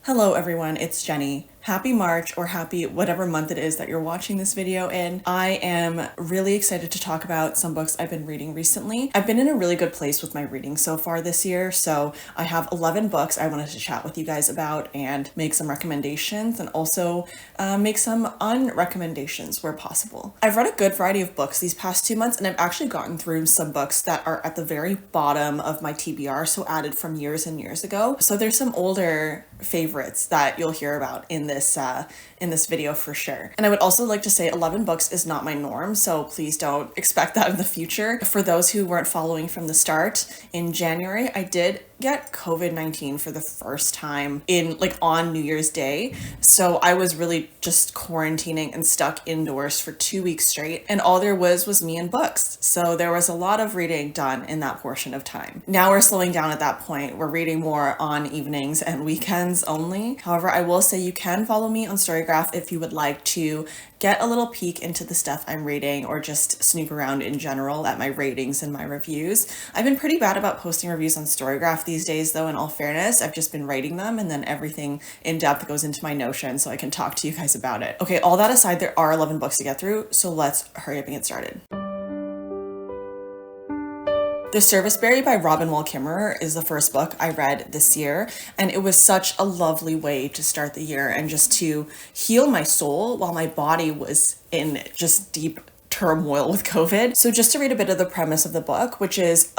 Hello everyone, it's Jenny. Happy March, or happy whatever month it is that you're watching this video in. I am really excited to talk about some books I've been reading recently. I've been in a really good place with my reading so far this year, so I have 11 books I wanted to chat with you guys about and make some recommendations, and also make some unrecommendations where possible. I've read a good variety of books these past 2 months, and I've actually gotten through some books that are at the very bottom of my TBR, so added from years and years ago. So there's some older favorites that you'll hear about in this video for sure. And I would also like to say 11 books is not my norm, so please don't expect that in the future. For those who weren't following from the start, in January I did get COVID-19 for the first time on New Year's Day. So I was really just quarantining and stuck indoors for 2 weeks straight, and all there was me and books. So there was a lot of reading done in that portion of time. Now we're slowing down at that point. We're reading more on evenings and weekends only. However, I will say you can follow me on Storygraph if you would like to get a little peek into the stuff I'm reading, or just snoop around in general at my ratings and my reviews. I've been pretty bad about posting reviews on Storygraph these days though, in all fairness. I've just been writing them, and then everything in depth goes into my Notion so I can talk to you guys about it. Okay, all that aside, there are 11 books to get through, so let's hurry up and get started. The Serviceberry by Robin Wall Kimmerer is the first book I read this year, and it was such a lovely way to start the year and just to heal my soul while my body was in just deep turmoil with COVID. So just to read a bit of the premise of the book, which is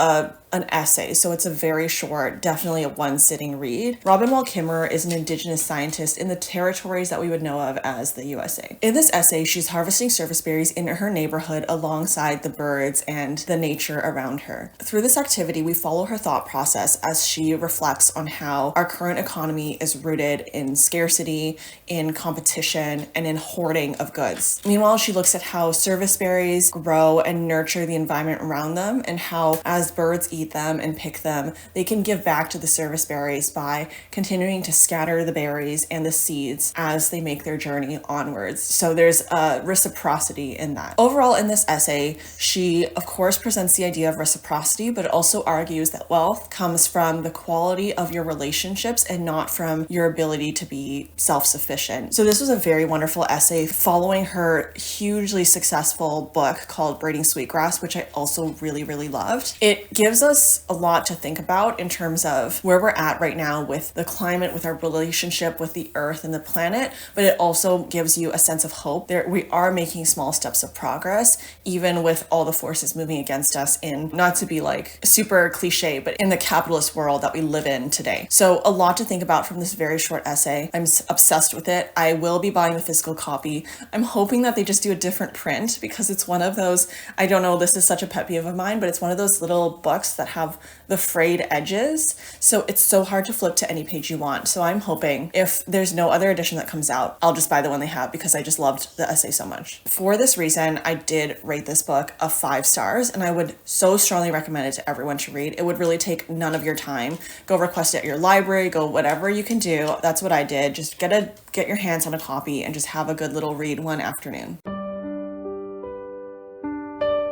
an essay, so it's a very short, definitely a one-sitting read. Robin Wall Kimmerer is an Indigenous scientist in the territories that we would know of as the USA. In this essay, she's harvesting serviceberries in her neighborhood alongside the birds and the nature around her. Through this activity, we follow her thought process as she reflects on how our current economy is rooted in scarcity, in competition, and in hoarding of goods. Meanwhile, she looks at how serviceberries grow and nurture the environment around them, and how as birds eat them and pick them, they can give back to the serviceberries by continuing to scatter the berries and the seeds as they make their journey onwards. So there's a reciprocity in that. Overall, in this essay, she of course presents the idea of reciprocity, but also argues that wealth comes from the quality of your relationships and not from your ability to be self-sufficient. So this was a very wonderful essay following her hugely successful book called Braiding Sweetgrass, which I also really loved. It gives us a lot to think about in terms of where we're at right now with the climate, with our relationship with the earth and the planet, but it also gives you a sense of hope. We are making small steps of progress, even with all the forces moving against us, in, not to be like super cliche, but in the capitalist world that we live in today. So a lot to think about from this very short essay. I'm obsessed with it. I will be buying the physical copy. I'm hoping that they just do a different print, because it's one of those, I don't know, this is such a pet peeve of mine, but it's one of those little books that have the frayed edges, so it's so hard to flip to any page you want. So I'm hoping if there's no other edition that comes out, I'll just buy the one they have, because I just loved the essay so much. For this reason, I did rate this book a 5 stars, and I would so strongly recommend it to everyone to read. It would really take none of your time. Go request it at your library, go whatever you can do. That's what I did. Just get your hands on a copy and just have a good little read one afternoon.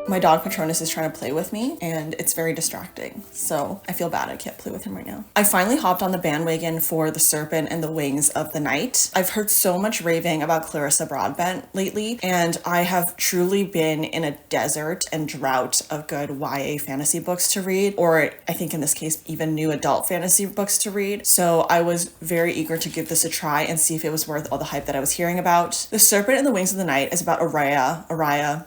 My dog Patronus is trying to play with me, and it's very distracting, so I feel bad I can't play with him right now. I finally hopped on the bandwagon for The Serpent and the Wings of the Night. I've heard so much raving about Clarissa Broadbent lately, and I have truly been in a desert and drought of good YA fantasy books to read, or I think in this case even new adult fantasy books to read. So I was very eager to give this a try and see if it was worth all the hype that I was hearing about. The Serpent and the Wings of the Night is about Araya,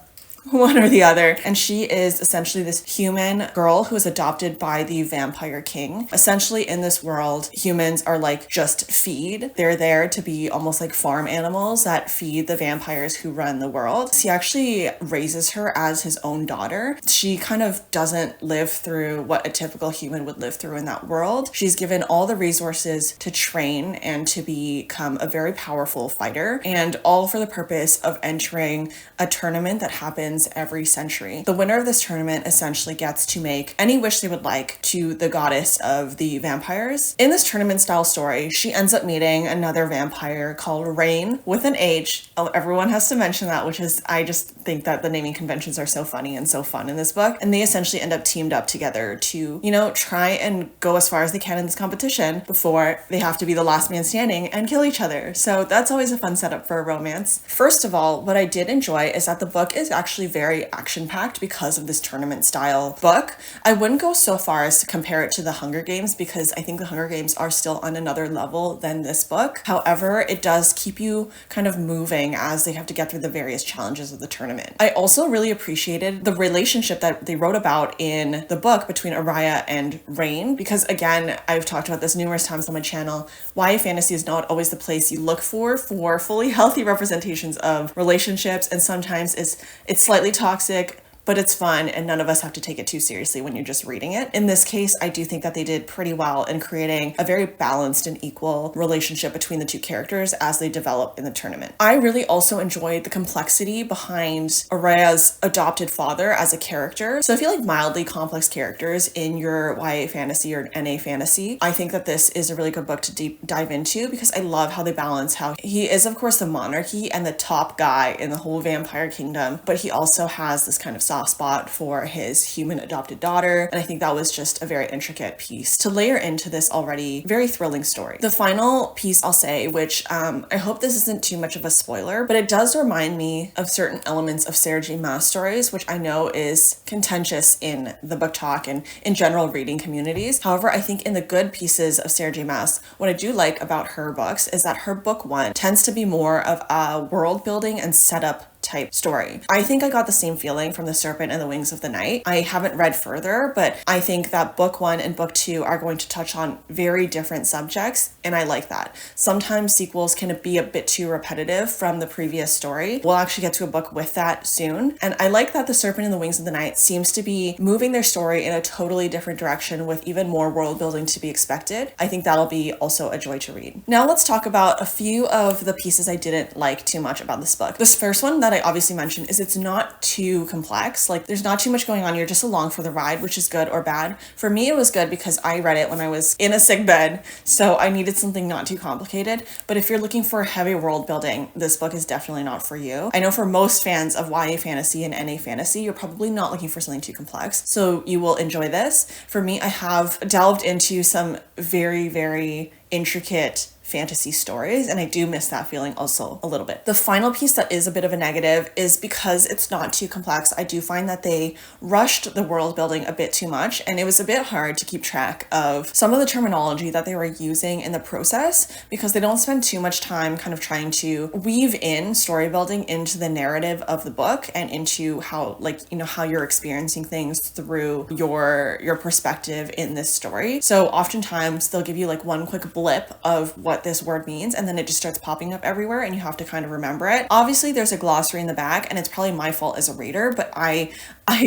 one or the other, and she is essentially this human girl who is adopted by the vampire king. Essentially, in this world, humans are like just feed. They're there to be almost like farm animals that feed the vampires who run the world. He actually raises her as his own daughter. She kind of doesn't live through what a typical human would live through in that world. She's given all the resources to train and to become a very powerful fighter, and all for the purpose of entering a tournament that happens happens every century. The winner of this tournament essentially gets to make any wish they would like to the goddess of the vampires. In this tournament style story, she ends up meeting another vampire called Rain with an H. Oh, everyone has to mention that, which is, I just think that the naming conventions are so funny and so fun in this book. And they essentially end up teamed up together to, try and go as far as they can in this competition before they have to be the last man standing and kill each other. So that's always a fun setup for a romance. First of all, what I did enjoy is that the book is actually very action-packed because of this tournament style book. I wouldn't go so far as to compare it to the Hunger Games because I think the Hunger Games are still on another level than this book. However, it does keep you kind of moving as they have to get through the various challenges of the tournament. I also really appreciated the relationship that they wrote about in the book between Araya and Rain, because again, I've talked about this numerous times on my channel, YA fantasy is not always the place you look for fully healthy representations of relationships, and sometimes it's slightly toxic, but it's fun and none of us have to take it too seriously when you're just reading it. In this case, I do think that they did pretty well in creating a very balanced and equal relationship between the two characters as they develop in the tournament. I really also enjoyed the complexity behind Araya's adopted father as a character. So if you like mildly complex characters in your YA fantasy or NA fantasy, I think that this is a really good book to dive into because I love how they balance how he is, of course, the monarchy and the top guy in the whole vampire kingdom, but he also has this kind of soft spot for his human adopted daughter, and I think that was just a very intricate piece to layer into this already very thrilling story. The final piece I'll say, which I hope this isn't too much of a spoiler, but it does remind me of certain elements of Sarah J. Maas stories, which I know is contentious in the book talk and in general reading communities. However, I think in the good pieces of Sarah J. Maas, what I do like about her books is that her book one tends to be more of a world building and setup type story. I think I got the same feeling from The Serpent and the Wings of the Night. I haven't read further, but I think that book one and book two are going to touch on very different subjects, and I like that. Sometimes sequels can be a bit too repetitive from the previous story. We'll actually get to a book with that soon, and I like that The Serpent and the Wings of the Night seems to be moving their story in a totally different direction with even more world building to be expected. I think that'll be also a joy to read. Now let's talk about a few of the pieces I didn't like too much about this book. This first one that I obviously mentioned is it's not too complex. Like there's not too much going on. You're just along for the ride, which is good or bad. For me, it was good because I read it when I was in a sick bed, so I needed something not too complicated. But if you're looking for heavy world building, this book is definitely not for you. I know for most fans of YA fantasy and NA fantasy, you're probably not looking for something too complex, so you will enjoy this. For me, I have delved into some very, very intricate fantasy stories, and I do miss that feeling also a little bit. The final piece that is a bit of a negative is because it's not too complex. I do find that they rushed the world building a bit too much, and it was a bit hard to keep track of some of the terminology that they were using in the process because they don't spend too much time kind of trying to weave in story building into the narrative of the book and into how, like, how you're experiencing things through your perspective in this story. So oftentimes they'll give you like one quick blip of what this word means, and then it just starts popping up everywhere and you have to kind of remember it. Obviously there's a glossary in the back, and it's probably my fault as a reader, but I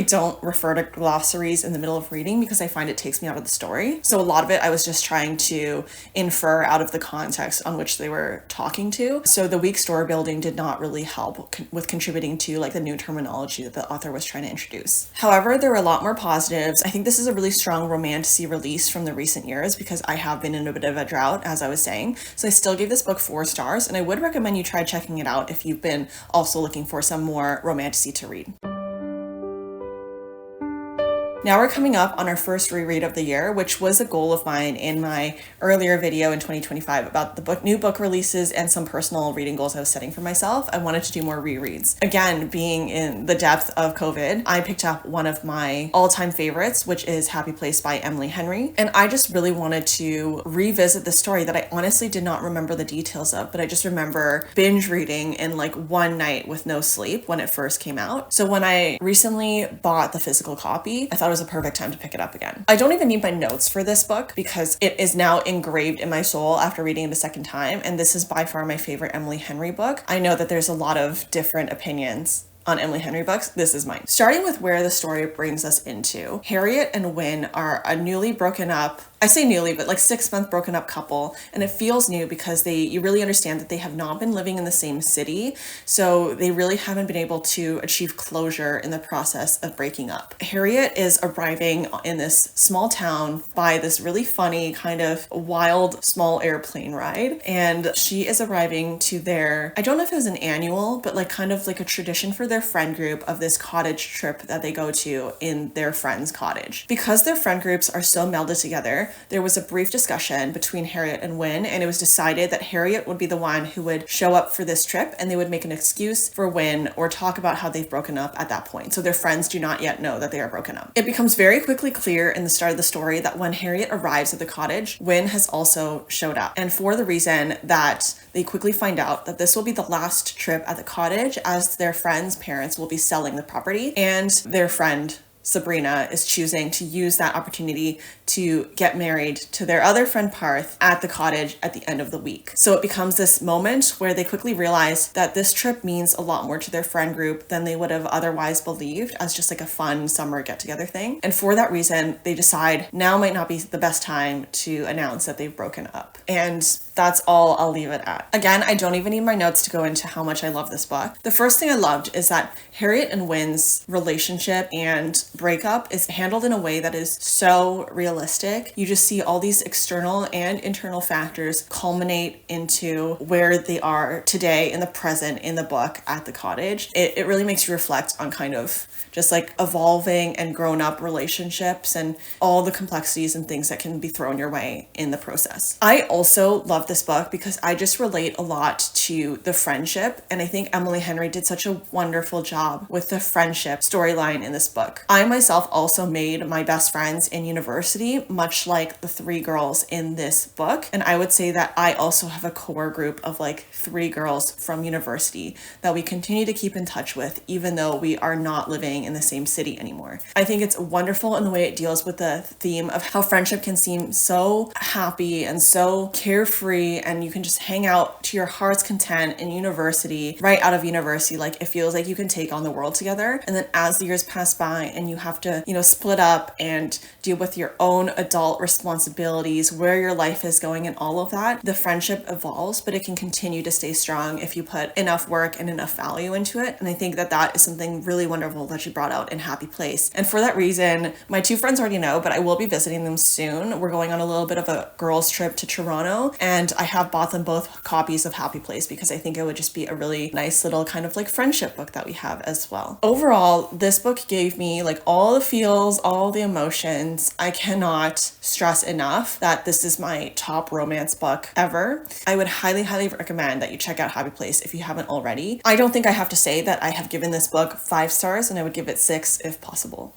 don't refer to glossaries in the middle of reading because I find it takes me out of the story. So a lot of it I was just trying to infer out of the context on which they were talking to. So the weak story building did not really help with contributing to like the new terminology that the author was trying to introduce. However, there were a lot more positives. I think this is a really strong romantasy release from the recent years because I have been in a bit of a drought, as I was saying. So I still gave this book 4 stars, and I would recommend you try checking it out if you've been also looking for some more romantasy to read. Now we're coming up on our first reread of the year, which was a goal of mine in my earlier video in 2025 about the new book releases and some personal reading goals I was setting for myself. I wanted to do more rereads. Again, being in the depth of COVID, I picked up one of my all-time favorites, which is Happy Place by Emily Henry. And I just really wanted to revisit the story that I honestly did not remember the details of, but I just remember binge reading in like one night with no sleep when it first came out. So when I recently bought the physical copy, I thought it was a perfect time to pick it up again. I don't even need my notes for this book because it is now engraved in my soul after reading it a second time, and this is by far my favorite Emily Henry book. I know that there's a lot of different opinions on Emily Henry books. This is mine. Starting with where the story brings us into, Harriet and Wynne are a newly broken up, I say newly, but like 6 month broken up couple. And it feels new because you really understand that they have not been living in the same city. So they really haven't been able to achieve closure in the process of breaking up. Harriet is arriving in this small town by this really funny kind of wild small airplane ride. And she is arriving to I don't know if it was an annual, but like kind of like a tradition for their friend group of this cottage trip that they go to in their friend's cottage. Because their friend groups are so melded together, there was a brief discussion between Harriet and Wynne, and it was decided that Harriet would be the one who would show up for this trip, and they would make an excuse for Wynne or talk about how they've broken up at that point. So their friends do not yet know that they are broken up. It becomes very quickly clear in the start of the story that when Harriet arrives at the cottage, Wynne has also showed up. And for the reason that they quickly find out that this will be the last trip at the cottage, as their friend's parents will be selling the property, and their friend Sabrina is choosing to use that opportunity to get married to their other friend Parth at the cottage at the end of the week. So it becomes this moment where they quickly realize that this trip means a lot more to their friend group than they would have otherwise believed, as just like a fun summer get-together thing. And for that reason, they decide now might not be the best time to announce that they've broken up. And that's all I'll leave it at. Again, I don't even need my notes to go into how much I love this book. The first thing I loved is that Harriet and Wynne's relationship and breakup is handled in a way that is so realistic. You just see all these external and internal factors culminate into where they are today in the present in the book at the cottage. It really makes you reflect on kind of just like evolving and grown up relationships and all the complexities and things that can be thrown your way in the process. I also love this book because I just relate a lot to the friendship, and I think Emily Henry did such a wonderful job with the friendship storyline in this book. I myself also made my best friends in university, much like the three girls in this book, and I would say that I also have a core group of like 3 girls from university that we continue to keep in touch with, even though we are not living in the same city anymore. I think it's wonderful in the way it deals with the theme of how friendship can seem so happy and so carefree, and you can just hang out to your heart's content in university, right out of university. Like it feels like you can take on the world together. And then as the years pass by and you have to, split up and deal with your own adult responsibilities, where your life is going and all of that, the friendship evolves, but it can continue to stay strong if you put enough work and enough value into it. And I think that that is something really wonderful that she brought out in Happy Place. And for that reason, my 2 friends already know, but I will be visiting them soon. We're going on a little bit of a girls trip to Toronto, and I have bought them both copies of Happy Place because I think it would just be a really nice little kind of like friendship book that we have as well. Overall, this book gave me like all the feels, all the emotions. I cannot stress enough that this is my top romance book ever. I would highly, highly recommend that you check out Happy Place if you haven't already. I don't think I have to say that I have given this book 5 stars, and I would give it 6 if possible.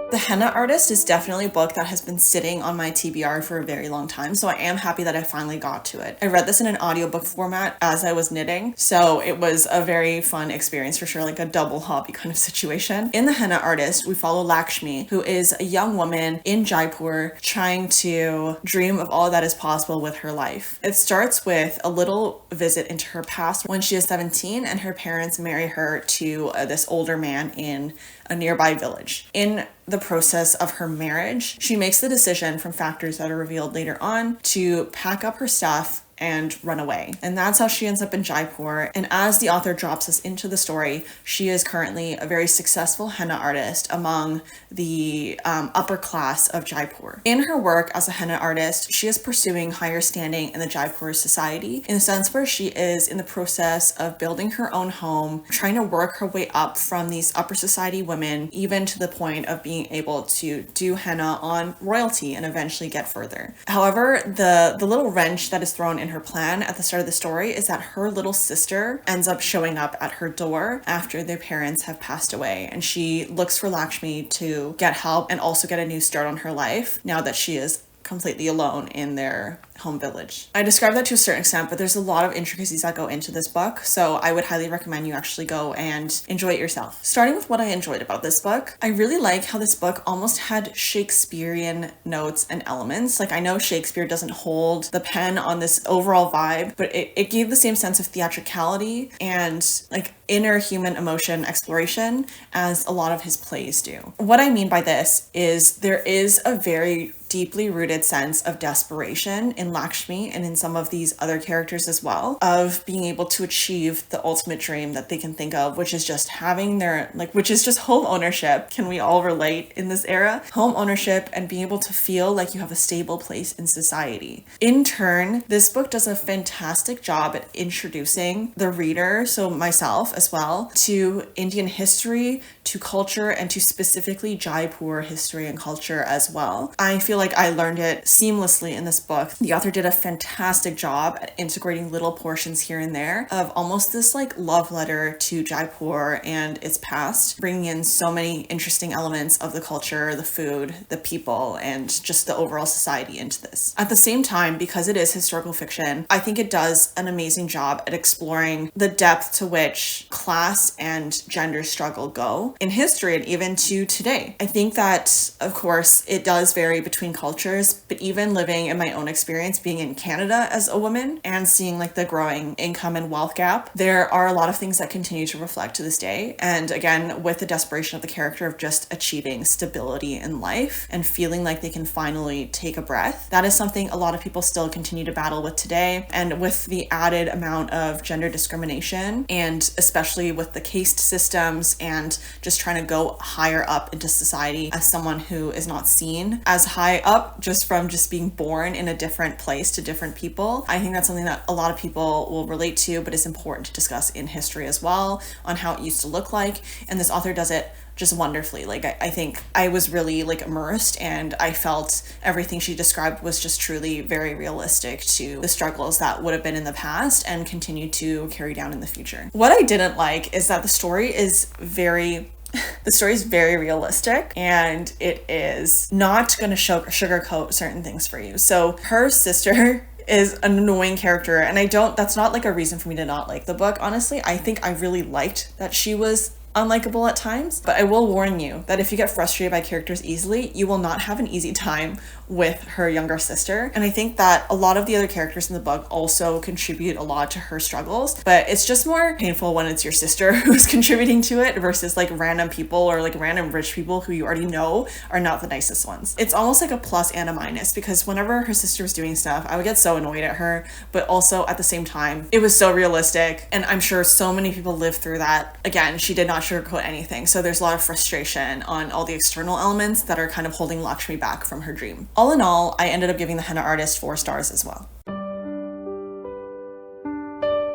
The Henna Artist is definitely a book that has been sitting on my TBR for a very long time, so I am happy that I finally got to it. I read this in an audiobook format as I was knitting, so it was a very fun experience for sure, like a double hobby kind of situation. In The Henna Artist, we follow Lakshmi, who is a young woman in Jaipur trying to dream of all that is possible with her life. It starts with a little visit into her past when she is 17 and her parents marry her to this older man in a nearby village. In the process of her marriage, she makes the decision, from factors that are revealed later on, to pack up her stuff and run away. And that's how she ends up in Jaipur. And as the author drops us into the story, she is currently a very successful henna artist among the upper class of Jaipur. In her work as a henna artist, she is pursuing higher standing in the Jaipur society, in the sense where she is in the process of building her own home, trying to work her way up from these upper society women, even to the point of being able to do henna on royalty and eventually get further. However, the little wrench that is thrown in her plan at the start of the story is that her little sister ends up showing up at her door after their parents have passed away, and she looks for Lakshmi to get help and also get a new start on her life now that she is completely alone in their home village. I described that to a certain extent, but there's a lot of intricacies that go into this book, so I would highly recommend you actually go and enjoy it yourself. Starting with what I enjoyed about this book, I really like how this book almost had Shakespearean notes and elements. Like, I know Shakespeare doesn't hold the pen on this overall vibe, but it gave the same sense of theatricality and like inner human emotion exploration as a lot of his plays do. What I mean by this is there is a very deeply rooted sense of desperation in Lakshmi and in some of these other characters as well, of being able to achieve the ultimate dream that they can think of, which is just having their, which is just home ownership. Can we all relate in this era? Home ownership and being able to feel like you have a stable place in society. In turn, this book does a fantastic job at introducing the reader, so myself as well, to Indian history, to culture, and to specifically Jaipur history and culture as well. I feel like I learned it seamlessly in this book. The author did a fantastic job at integrating little portions here and there of almost this like love letter to Jaipur and its past, bringing in so many interesting elements of the culture, the food, the people, and just the overall society into this. At the same time, because it is historical fiction, I think it does an amazing job at exploring the depth to which class and gender struggle go in history and even to today. I think that, of course, it does vary between cultures, but even living in my own experience being in Canada as a woman and seeing like the growing income and wealth gap, there are a lot of things that continue to reflect to this day. And again, with the desperation of the character of just achieving stability in life and feeling like they can finally take a breath, that is something a lot of people still continue to battle with today. And with the added amount of gender discrimination, and especially with the caste systems and just trying to go higher up into society as someone who is not seen as high up just from just being born in a different place to different people. I think that's something that a lot of people will relate to, but it's important to discuss in history as well on how it used to look like. And this author does it just wonderfully. Like, I think I was really like immersed, and I felt everything she described was just truly very realistic to the struggles that would have been in the past and continue to carry down in the future. What I didn't like is that the story is very realistic, and it is not going to sugarcoat certain things for you. So her sister is an annoying character, and that's not like a reason for me to not like the book. Honestly, I think I really liked that she was unlikable at times, but I will warn you that if you get frustrated by characters easily, you will not have an easy time with her younger sister. And I think that a lot of the other characters in the book also contribute a lot to her struggles, but it's just more painful when it's your sister who's contributing to it versus like random people or like random rich people who you already know are not the nicest ones. It's almost like a plus and a minus, because whenever her sister was doing stuff, I would get so annoyed at her, but also at the same time, it was so realistic, and I'm sure so many people lived through that. Again, she did not sugarcoat anything, so there's a lot of frustration on all the external elements that are kind of holding Lakshmi back from her dream. All in all, I ended up giving the Henna Artist 4 stars as well.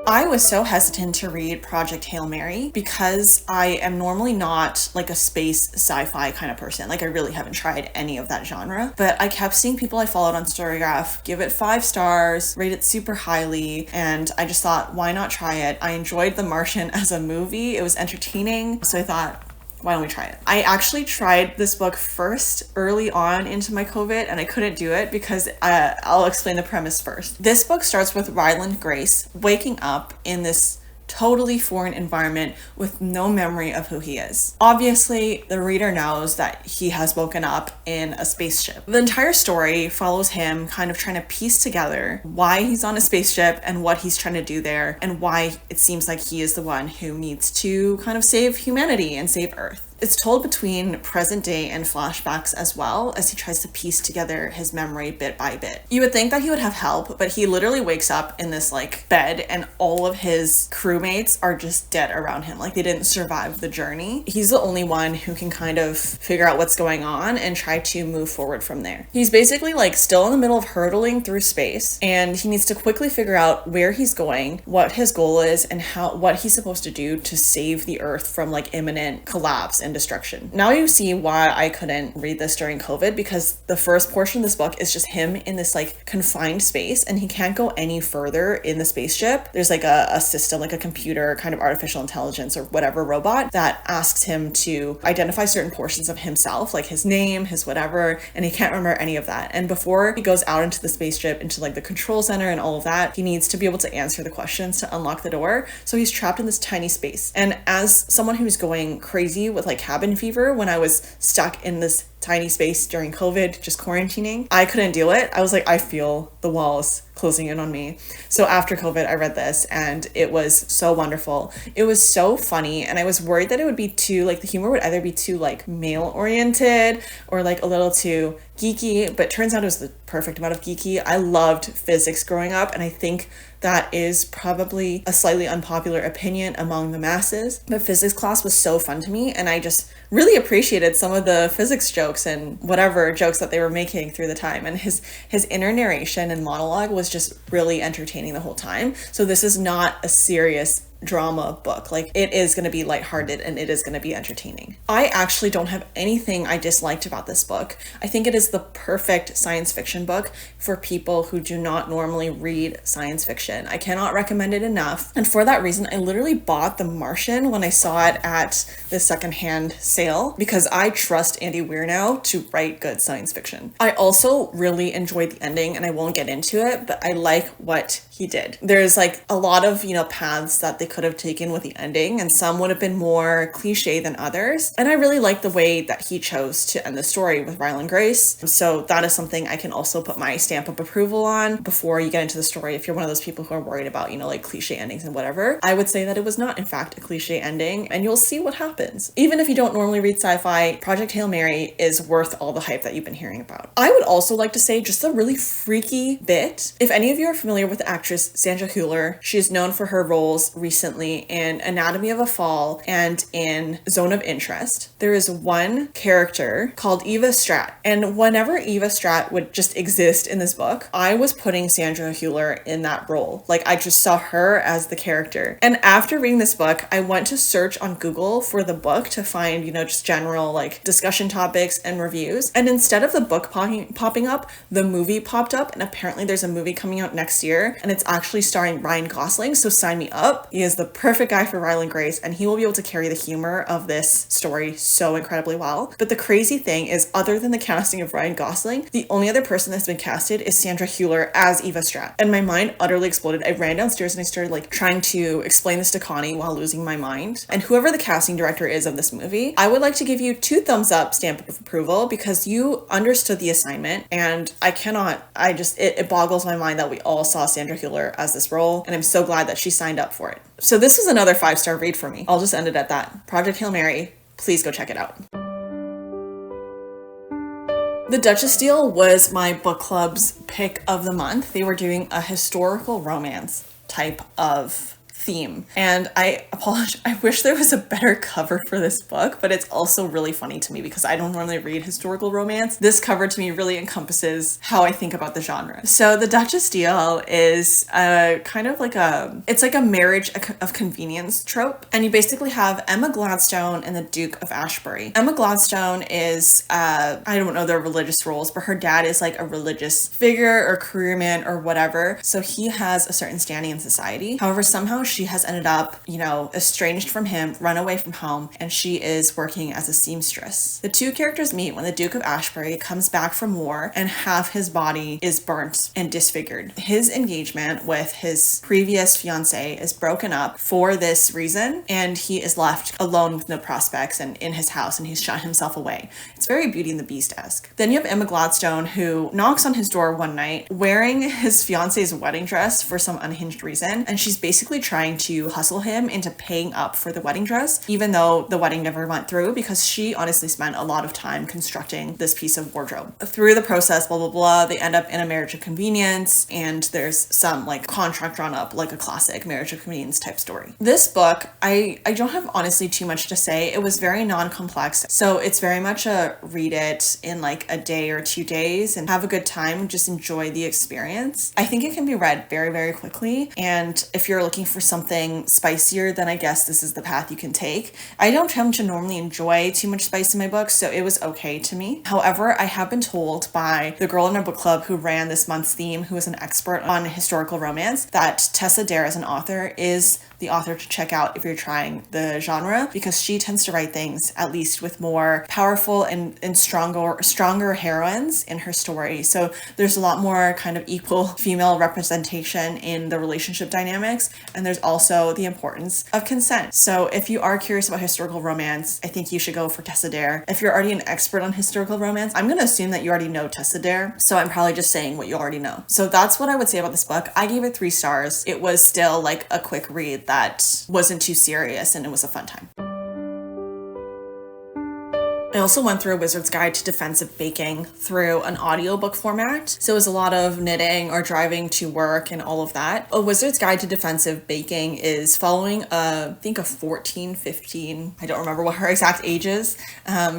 I was so hesitant to read Project Hail Mary because I am normally not like a space sci-fi kind of person. Like, I really haven't tried any of that genre, but I kept seeing people I followed on Storygraph give it 5 stars, rate it super highly, and I just thought, why not try it? I enjoyed The Martian as a movie. It was entertaining, so I thought, why don't we try it? I actually tried this book first early on into my COVID, and I couldn't do it because I'll explain the premise first. This book starts with Ryland Grace waking up in this totally foreign environment with no memory of who he is. Obviously, the reader knows that he has woken up in a spaceship. The entire story follows him kind of trying to piece together why he's on a spaceship and what he's trying to do there, and why it seems like he is the one who needs to kind of save humanity and save Earth. It's told between present day and flashbacks as well, as he tries to piece together his memory bit by bit. You would think that he would have help, but he literally wakes up in this like bed and all of his crewmates are just dead around him. Like, they didn't survive the journey. He's the only one who can kind of figure out what's going on and try to move forward from there. He's basically like still in the middle of hurtling through space, and he needs to quickly figure out where he's going, what his goal is, and what he's supposed to do to save the Earth from like imminent collapse and and destruction. Now you see why I couldn't read this during COVID, because the first portion of this book is just him in this like confined space and he can't go any further in the spaceship. There's like a system, like a computer, kind of artificial intelligence or whatever robot that asks him to identify certain portions of himself, like his name, his whatever, and he can't remember any of that. And before he goes out into the spaceship, into like the control center and all of that, he needs to be able to answer the questions to unlock the door. So he's trapped in this tiny space. And as someone who's going crazy with like cabin fever, when I was stuck in this tiny space during COVID, just quarantining, I couldn't deal it. I was like, I feel the walls closing in on me. So after COVID, I read this and it was so wonderful. It was so funny. And I was worried that it would be too, like the humor would either be too like male oriented or like a little too geeky, but turns out it was the perfect amount of geeky. I loved physics growing up, and I think that is probably a slightly unpopular opinion among the masses, but physics class was so fun to me, and I just really appreciated some of the physics jokes and whatever jokes that they were making through the time. And his inner narration and monologue was just really entertaining the whole time. So this is not a serious drama book. Like, it is going to be lighthearted and it is going to be entertaining. I actually don't have anything I disliked about this book. I think it is the perfect science fiction book for people who do not normally read science fiction. I cannot recommend it enough. And for that reason, I literally bought The Martian when I saw it at the secondhand sale, because I trust Andy Weir now to write good science fiction. I also really enjoyed the ending, and I won't get into it, but I like what he did. There's like a lot of, paths that they could have taken with the ending, and some would have been more cliche than others. And I really like the way that he chose to end the story with Ryland Grace. So that is something I can also put my stamp of approval on before you get into the story. If you're one of those people who are worried about, like cliche endings and whatever, I would say that it was not in fact a cliche ending, and you'll see what happens. Even if you don't normally read sci-fi, Project Hail Mary is worth all the hype that you've been hearing about. I would also like to say just a really freaky bit. If any of you are familiar with the actress Sandra Hüller, she is known for her roles recently in Anatomy of a Fall and in Zone of Interest. There is one character called Eva Strat, and whenever Eva Strat would just exist in this book, I was putting Sandra Hüller in that role. Like, I just saw her as the character. And after reading this book, I went to search on Google for the book to find, just general like discussion topics and reviews. And instead of the book popping up, the movie popped up, and apparently there's a movie coming out next year, and it's actually starring Ryan Gosling, so sign me up. He is the perfect guy for Ryland Grace, and he will be able to carry the humor of this story so incredibly well. But the crazy thing is, other than the casting of Ryan Gosling, the only other person that's been casted is Sandra Hüller as Eva Strat. And my mind utterly exploded. I ran downstairs and I started like trying to explain this to Connie while losing my mind. And whoever the casting director is of this movie, I would like to give you 2 thumbs up stamp of approval, because you understood the assignment, and it boggles my mind that we all saw Sandra Hüller as this role, and I'm so glad that she signed up for it. So this is another 5-star read for me. I'll just end it at that. Project Hail Mary, please go check it out. The Duchess Deal was my book club's pick of the month. They were doing a historical romance type of theme, and I apologize, I wish there was a better cover for this book, but it's also really funny to me because I don't normally read historical romance. This cover to me really encompasses how I think about the genre. So the Duchess Deal is kind of like it's like a marriage of convenience trope, and you basically have Emma Gladstone and the Duke of Ashbury. Emma Gladstone is I don't know their religious roles, but her dad is like a religious figure or careerman or whatever, so he has a certain standing in society. However, somehow she has ended up, estranged from him, run away from home, and she is working as a seamstress. The 2 characters meet when the Duke of Ashbury comes back from war and half his body is burnt and disfigured. His engagement with his previous fiancée is broken up for this reason, and he is left alone with no prospects and in his house, and he's shut himself away. It's very Beauty and the Beast-esque. Then you have Emma Gladstone, who knocks on his door one night wearing his fiancée's wedding dress for some unhinged reason, and she's basically trying to hustle him into paying up for the wedding dress, even though the wedding never went through, because she honestly spent a lot of time constructing this piece of wardrobe. Through the process, blah, blah, blah, they end up in a marriage of convenience, and there's some like contract drawn up, like a classic marriage of convenience type story. This book, I don't have honestly too much to say. It was very non-complex, so it's very much a read it in like a day or 2 days and have a good time, just enjoy the experience. I think it can be read very, very quickly, and if you're looking for something spicier, then I guess this is the path you can take. I don't tend to normally enjoy too much spice in my books, so it was okay to me. However, I have been told by the girl in our book club who ran this month's theme, who is an expert on historical romance, that Tessa Dare as an author is the author to check out if you're trying the genre, because she tends to write things at least with more powerful and stronger heroines in her story. So there's a lot more kind of equal female representation in the relationship dynamics, and there's also the importance of consent. So if you are curious about historical romance, I think you should go for Tessa Dare. If you're already an expert on historical romance, I'm going to assume that you already know Tessa Dare, so I'm probably just saying what you already know. So that's what I would say about this book. I gave it 3 stars. It was still like a quick read that wasn't too serious, and it was a fun time. I also went through A Wizard's Guide to Defensive Baking through an audiobook format. So it was a lot of knitting or driving to work and all of that. A Wizard's Guide to Defensive Baking is following I think a 14, 15, I don't remember what her exact age is,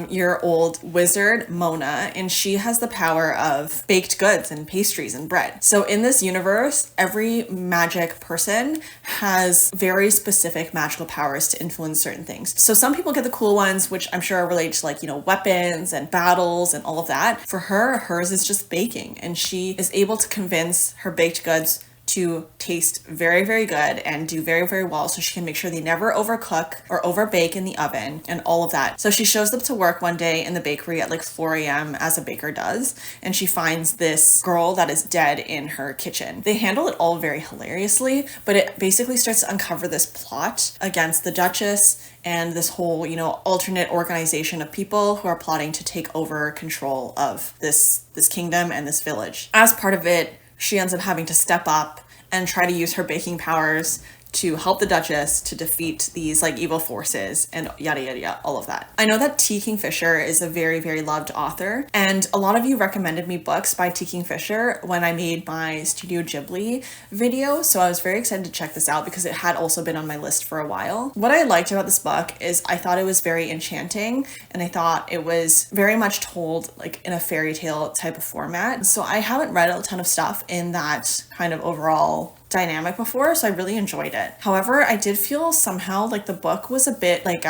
year old wizard, Mona, and she has the power of baked goods and pastries and bread. So in this universe, every magic person has very specific magical powers to influence certain things. So some people get the cool ones, which I'm sure are related to like, weapons and battles and all of that. For her, hers is just baking, and she is able to convince her baked goods to taste very, very good and do very, very well, so she can make sure they never overcook or overbake in the oven and all of that. So she shows up to work one day in the bakery at like 4 a.m. as a baker does, and she finds this girl that is dead in her kitchen. They handle it all very hilariously, but it basically starts to uncover this plot against the Duchess and this whole, alternate organization of people who are plotting to take over control of this kingdom and this village. As part of it, she ends up having to step up and try to use her baking powers to help the Duchess to defeat these like evil forces and yada yada yada, all of that. I know that T. Kingfisher is a very, very loved author, and a lot of you recommended me books by T. Kingfisher when I made my Studio Ghibli video, so I was very excited to check this out because it had also been on my list for a while. What I liked about this book is I thought it was very enchanting, and I thought it was very much told like in a fairy tale type of format. So I haven't read a ton of stuff in that kind of overall dynamic before, so I really enjoyed it. However, I did feel somehow like the book was a bit like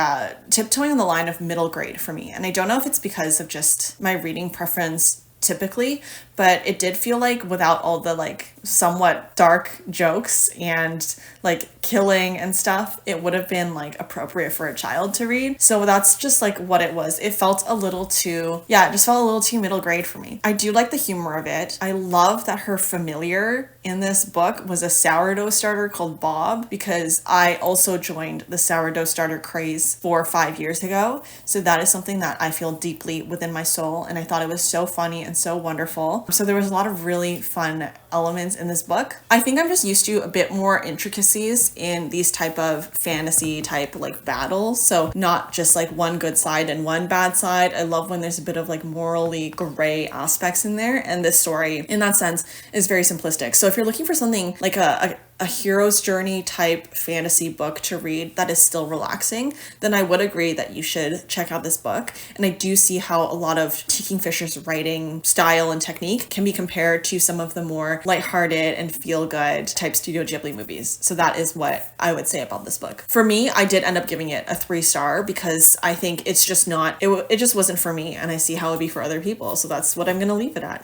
tiptoeing on the line of middle grade for me, and I don't know if it's because of just my reading preference typically, but it did feel like without all the like somewhat dark jokes and like killing and stuff, it would have been like appropriate for a child to read. So that's just like what it was. It felt a little too, it just felt a little too middle grade for me. I do like the humor of it. I love that her familiar in this book was a sourdough starter called Bob, because I also joined the sourdough starter craze 4 or 5 years ago. So that is something that I feel deeply within my soul, and I thought it was so funny and so wonderful. So there was a lot of really fun elements in this book. I think I'm just used to a bit more intricacies in these type of fantasy type like battles. So not just like one good side and one bad side. I love when there's a bit of like morally gray aspects in there, and this story in that sense is very simplistic. So if you're looking for something like a hero's journey type fantasy book to read that is still relaxing, then I would agree that you should check out this book. And I do see how a lot of T. Kingfisher's writing style and technique can be compared to some of the more lighthearted and feel-good type Studio Ghibli movies. So that is what I would say about this book. For me, I did end up giving it a 3-star because I think it's just not, it just wasn't for me, and I see how it would be for other people. So that's what I'm going to leave it at.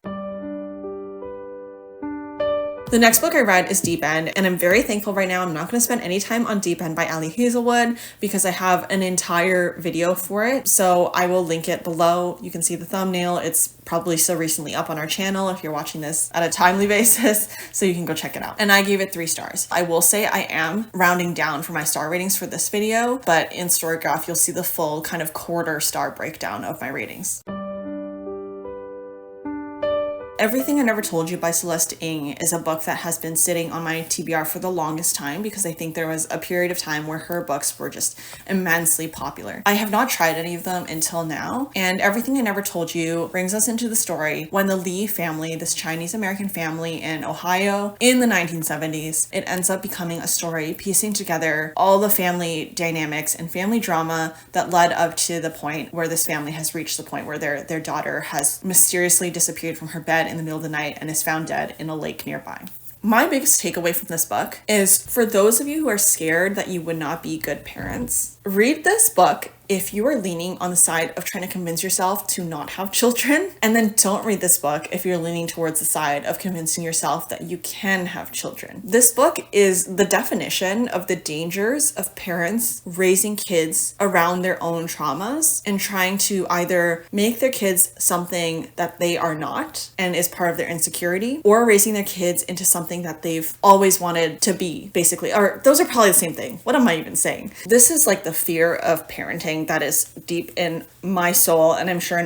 The next book I read is Deep End, and I'm very thankful right now. I'm not going to spend any time on Deep End by Ali Hazelwood because I have an entire video for it. So I will link it below. You can see the thumbnail. It's probably so recently up on our channel if you're watching this at a timely basis, so you can go check it out. And I gave it 3 stars. I will say I am rounding down for my star ratings for this video, but in Storygraph, you'll see the full kind of quarter star breakdown of my ratings. Everything I Never Told You by Celeste Ng is a book that has been sitting on my TBR for the longest time because I think there was a period of time where her books were just immensely popular. I have not tried any of them until now, and Everything I Never Told You brings us into the story when the Lee family, this Chinese-American family in Ohio in the 1970s, it ends up becoming a story piecing together all the family dynamics and family drama that led up to the point where this family has reached the point where their daughter has mysteriously disappeared from her bed in the middle of the night and is found dead in a lake nearby. My biggest takeaway from this book is for those of you who are scared that you would not be good parents, read this book if you are leaning on the side of trying to convince yourself to not have children, and then don't read this book if you're leaning towards the side of convincing yourself that you can have children. This book is the definition of the dangers of parents raising kids around their own traumas and trying to either make their kids something that they are not and is part of their insecurity, or raising their kids into something that they've always wanted to be, basically. Or those are probably the same thing. What am I even saying? This is like the fear of parenting that is deep in my soul, and I'm sure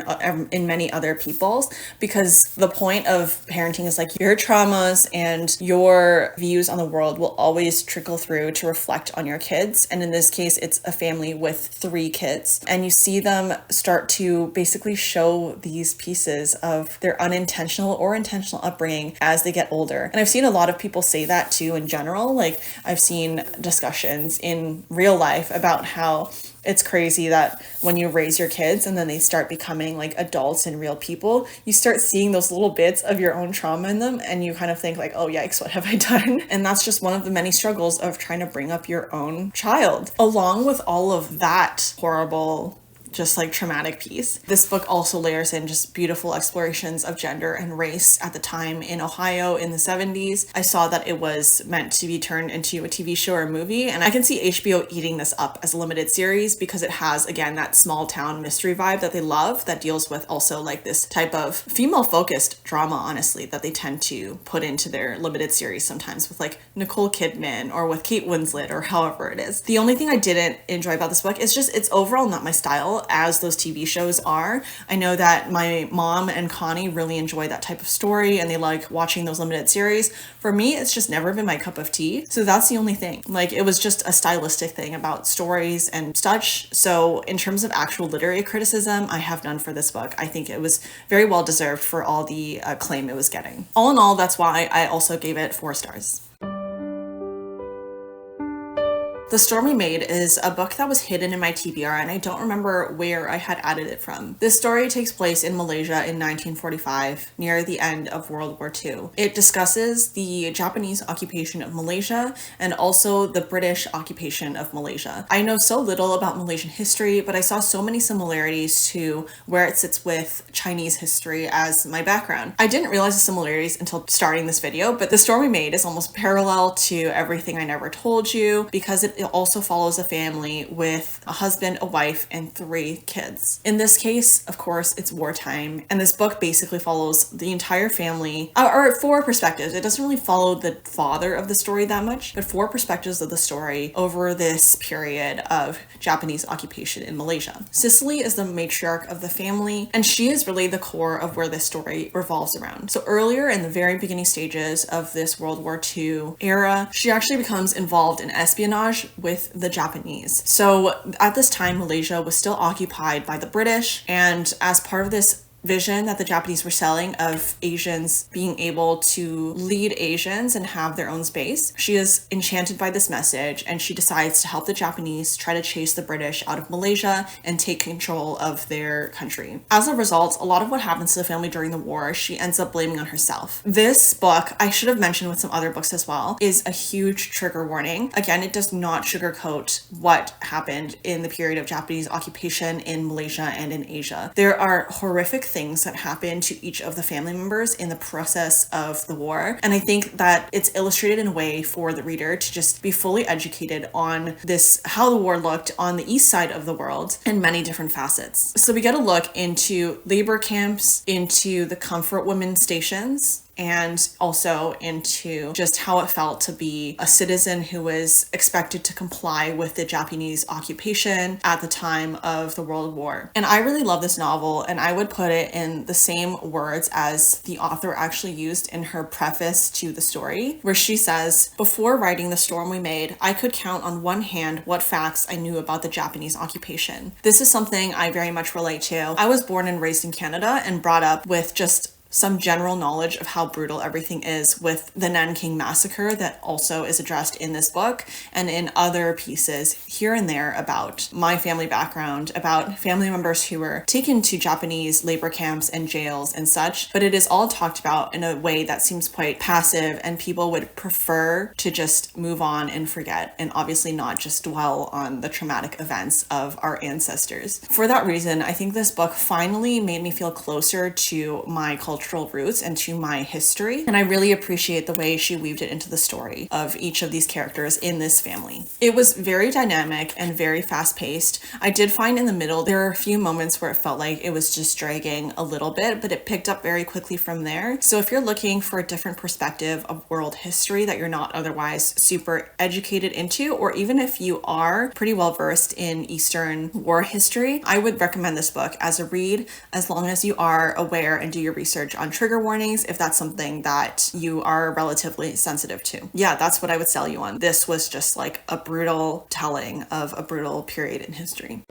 in many other people's, because the point of parenting is like your traumas and your views on the world will always trickle through to reflect on your kids. And in this case, it's a family with 3 kids, and you see them start to basically show these pieces of their unintentional or intentional upbringing as they get older. And I've seen a lot of people say that too in general. Like, I've seen discussions in real life about how it's crazy that when you raise your kids and then they start becoming like adults and real people, you start seeing those little bits of your own trauma in them, and you kind of think like, oh yikes, what have I done? And that's just one of the many struggles of trying to bring up your own child. Along with all of that horrible, just like traumatic piece, this book also layers in just beautiful explorations of gender and race at the time in Ohio in the 70s. I saw that it was meant to be turned into a TV show or a movie, and I can see HBO eating this up as a limited series because it has, again, that small town mystery vibe that they love, that deals with also like this type of female focused drama, honestly, that they tend to put into their limited series sometimes with like Nicole Kidman or with Kate Winslet or however it is. The only thing I didn't enjoy about this book is just it's overall not my style, as those TV shows are. I know that my mom and Connie really enjoy that type of story and they like watching those limited series. For me, it's just never been my cup of tea. So that's the only thing. Like, it was just a stylistic thing about stories and such. So in terms of actual literary criticism, I have none for this book. I think it was very well deserved for all the acclaim it was getting. All in all, that's why I also gave it 4 stars. The Storm We Made is a book that was hidden in my TBR, and I don't remember where I had added it from. This story takes place in Malaysia in 1945, near the end of World War II. It discusses the Japanese occupation of Malaysia and also the British occupation of Malaysia. I know so little about Malaysian history, but I saw so many similarities to where it sits with Chinese history as my background. I didn't realize the similarities until starting this video, but The Storm We Made is almost parallel to Everything I Never Told You because it also follows a family with a husband, a wife, and 3 kids. In this case, of course, it's wartime, and this book basically follows the entire family, or 4 perspectives. It doesn't really follow the father of the story that much, but 4 perspectives of the story over this period of Japanese occupation in Malaysia. Cicely is the matriarch of the family, and she is really the core of where this story revolves around. So earlier in the very beginning stages of this World War II era, she actually becomes involved in espionage with the Japanese. So at this time, Malaysia was still occupied by the British, and as part of this vision that the Japanese were selling of Asians being able to lead Asians and have their own space, she is enchanted by this message, and she decides to help the Japanese try to chase the British out of Malaysia and take control of their country. As a result, a lot of what happens to the family during the war, she ends up blaming on herself. This book, I should have mentioned with some other books as well, is a huge trigger warning. Again, it does not sugarcoat what happened in the period of Japanese occupation in Malaysia and in Asia. There are horrific things that happen to each of the family members in the process of the war. And I think that it's illustrated in a way for the reader to just be fully educated on this, how the war looked on the east side of the world in many different facets. So we get a look into labor camps, into the comfort women stations, and also into just how it felt to be a citizen who was expected to comply with the Japanese occupation at the time of the World War. And I really love this novel, and I would put it in the same words as the author actually used in her preface to the story, where she says, "Before writing The Storm We Made, I could count on one hand what facts I knew about the Japanese occupation." This is something I very much relate to. I was born and raised in Canada and brought up with just some general knowledge of how brutal everything is with the Nanking Massacre that also is addressed in this book and in other pieces here and there about my family background, about family members who were taken to Japanese labor camps and jails and such. But it is all talked about in a way that seems quite passive, and people would prefer to just move on and forget, and obviously not just dwell on the traumatic events of our ancestors. For that reason, I think this book finally made me feel closer to my cultural roots and to my history, and I really appreciate the way she weaved it into the story of each of these characters in this family. It was very dynamic and very fast-paced. I did find in the middle there are a few moments where it felt like it was just dragging a little bit, but it picked up very quickly from there. So if you're looking for a different perspective of world history that you're not otherwise super educated into, or even if you are pretty well versed in Eastern war history, I would recommend this book as a read, as long as you are aware and do your research on trigger warnings if that's something that you are relatively sensitive to. Yeah, that's what I would sell you on. This was just like a brutal telling of a brutal period in history.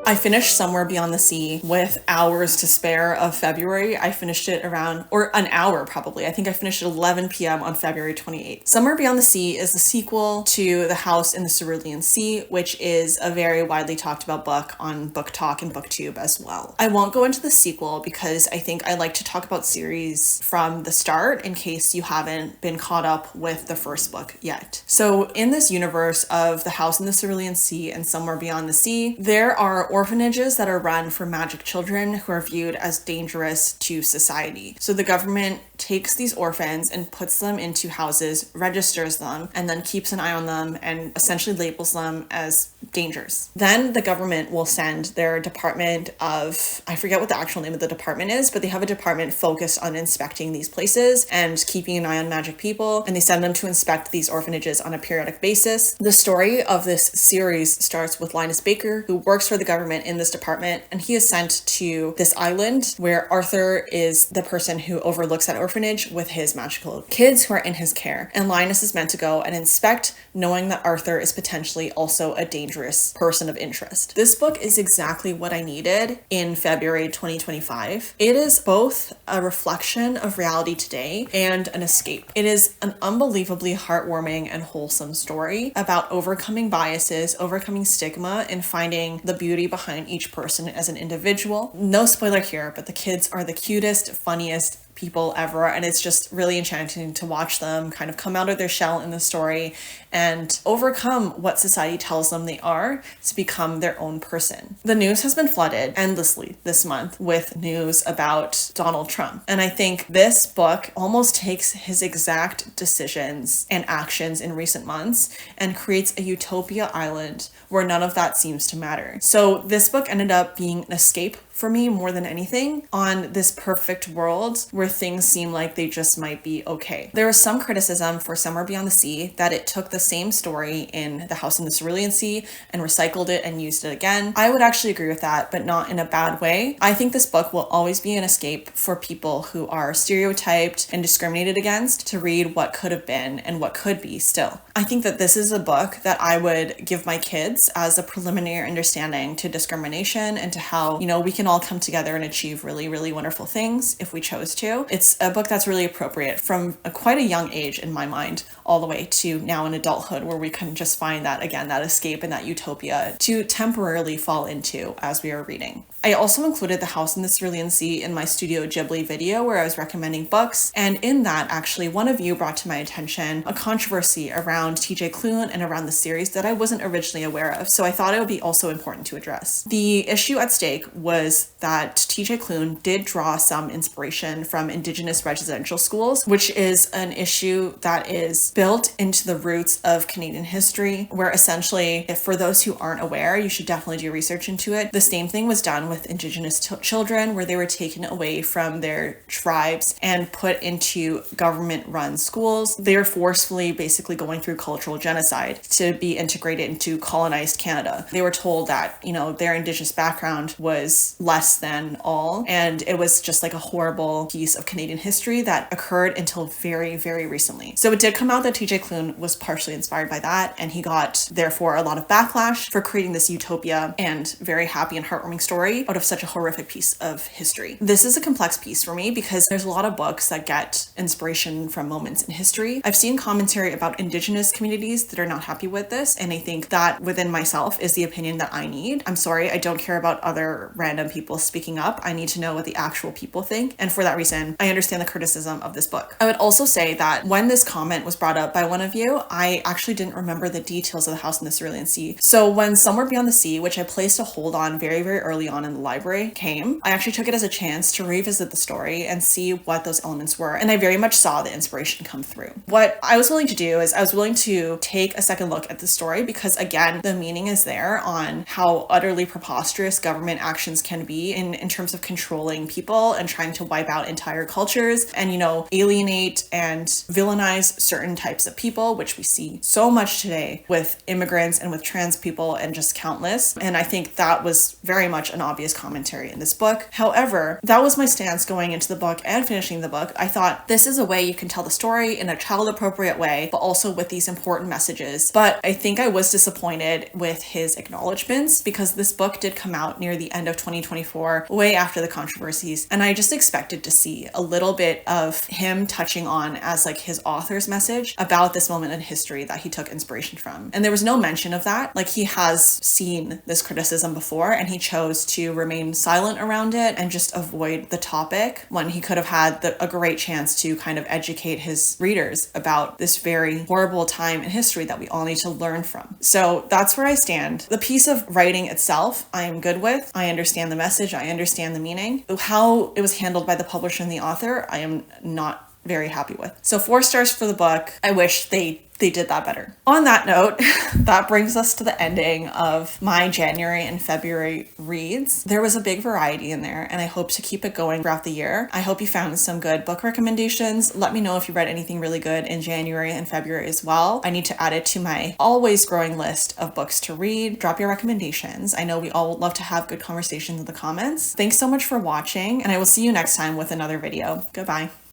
I finished Somewhere Beyond the Sea with hours to spare of February. I finished it around, or an hour probably. I think I finished at 11 p.m. on February 28th. Somewhere Beyond the Sea is the sequel to The House in the Cerulean Sea, which is a very widely talked about book on Book Talk and BookTube as well. I won't go into the sequel because I think I like to talk about series from the start in case you haven't been caught up with the first book yet. So in this universe of The House in the Cerulean Sea and Somewhere Beyond the Sea, there are orphanages that are run for magic children who are viewed as dangerous to society. So the government takes these orphans and puts them into houses, registers them, and then keeps an eye on them and essentially labels them as dangers. Then the government will send their department of, I forget what the actual name of the department is, but they have a department focused on inspecting these places and keeping an eye on magic people, and they send them to inspect these orphanages on a periodic basis. The story of this series starts with Linus Baker, who works for the government in this department, and he is sent to this island where Arthur is the person who overlooks that orphanage with his magical kids who are in his care. And Linus is meant to go and inspect, knowing that Arthur is potentially also a dangerous person of interest. This book is exactly what I needed in February 2025. It is both a reflection of reality today and an escape. It is an unbelievably heartwarming and wholesome story about overcoming biases, overcoming stigma, and finding the beauty behind each person as an individual. No spoiler here, but the kids are the cutest, funniest people ever, and it's just really enchanting to watch them kind of come out of their shell in the story and overcome what society tells them they are to become their own person. The news has been flooded endlessly this month with news about Donald Trump, and I think this book almost takes his exact decisions and actions in recent months and creates a utopia island where none of that seems to matter. So this book ended up being an escape for me more than anything on this perfect world where things seem like they just might be okay. There was some criticism for Somewhere Beyond the Sea that it took the same story in The House in the Cerulean Sea and recycled it and used it again. I would actually agree with that, but not in a bad way. I think this book will always be an escape for people who are stereotyped and discriminated against to read what could have been and what could be still. I think that this is a book that I would give my kids as a preliminary understanding to discrimination and to how, we can all come together and achieve really, really wonderful things if we chose to. It's a book that's really appropriate from quite a young age in my mind, all the way to now in adulthood, where we can just find that, again, that escape and that utopia to temporarily fall into as we are reading. I also included The House in the Cerulean Sea in my Studio Ghibli video where I was recommending books, and in that, actually, one of you brought to my attention a controversy around TJ Klune and around the series that I wasn't originally aware of, so I thought it would be also important to address. The issue at stake was that TJ Klune did draw some inspiration from Indigenous residential schools, which is an issue that is built into the roots of Canadian history, where essentially, if for those who aren't aware, you should definitely do research into it. The same thing was done with Indigenous children, where they were taken away from their tribes and put into government-run schools. They were forcefully basically going through cultural genocide to be integrated into colonized Canada. They were told that, their Indigenous background was less than all. And it was just like a horrible piece of Canadian history that occurred until very, very recently. So it did come out that TJ Klune was partially inspired by that, and he got, therefore, a lot of backlash for creating this utopia and very happy and heartwarming story out of such a horrific piece of history. This is a complex piece for me because there's a lot of books that get inspiration from moments in history. I've seen commentary about Indigenous communities that are not happy with this, and I think that within myself is the opinion that I need. I'm sorry, I don't care about other random people speaking up. I need to know what the actual people think, and for that reason, I understand the criticism of this book. I would also say that when this comment was brought up by one of you, I actually didn't remember the details of the house in the Cerulean Sea. So when Somewhere Beyond the Sea, which I placed a hold on very, very early on in the library, came, I actually took it as a chance to revisit the story and see what those elements were, and I very much saw the inspiration come through. What I was willing to do is I was willing to take a second look at the story because, again, the meaning is there on how utterly preposterous government actions can be in terms of controlling people and trying to wipe out entire cultures and, you know, alienate and villainize certain types of people, which we see so much today with immigrants and with trans people and just countless. And I think that was very much an obvious commentary in this book. However, that was my stance going into the book and finishing the book. I thought this is a way you can tell the story in a child-appropriate way, but also with these important messages. But I think I was disappointed with his acknowledgements because this book did come out near the end of 2024, way after the controversies, and I just expected to see a little bit of him touching on as like his author's message about this moment in history that he took inspiration from. And there was no mention of that. Like, he has seen this criticism before and he chose to remain silent around it and just avoid the topic when he could have had a great chance to kind of educate his readers about this very horrible time in history that we all need to learn from. So that's where I stand. The piece of writing itself, I am good with. I understand the message. I understand the meaning. How it was handled by the publisher and the author, I am not very happy with. So 4 stars for the book. I wish they did that better. On that note, that brings us to the ending of my January and February reads. There was a big variety in there, and I hope to keep it going throughout the year. I hope you found some good book recommendations. Let me know if you read anything really good in January and February as well. I need to add it to my always growing list of books to read. Drop your recommendations. I know we all love to have good conversations in the comments. Thanks so much for watching, and I will see you next time with another video. Goodbye.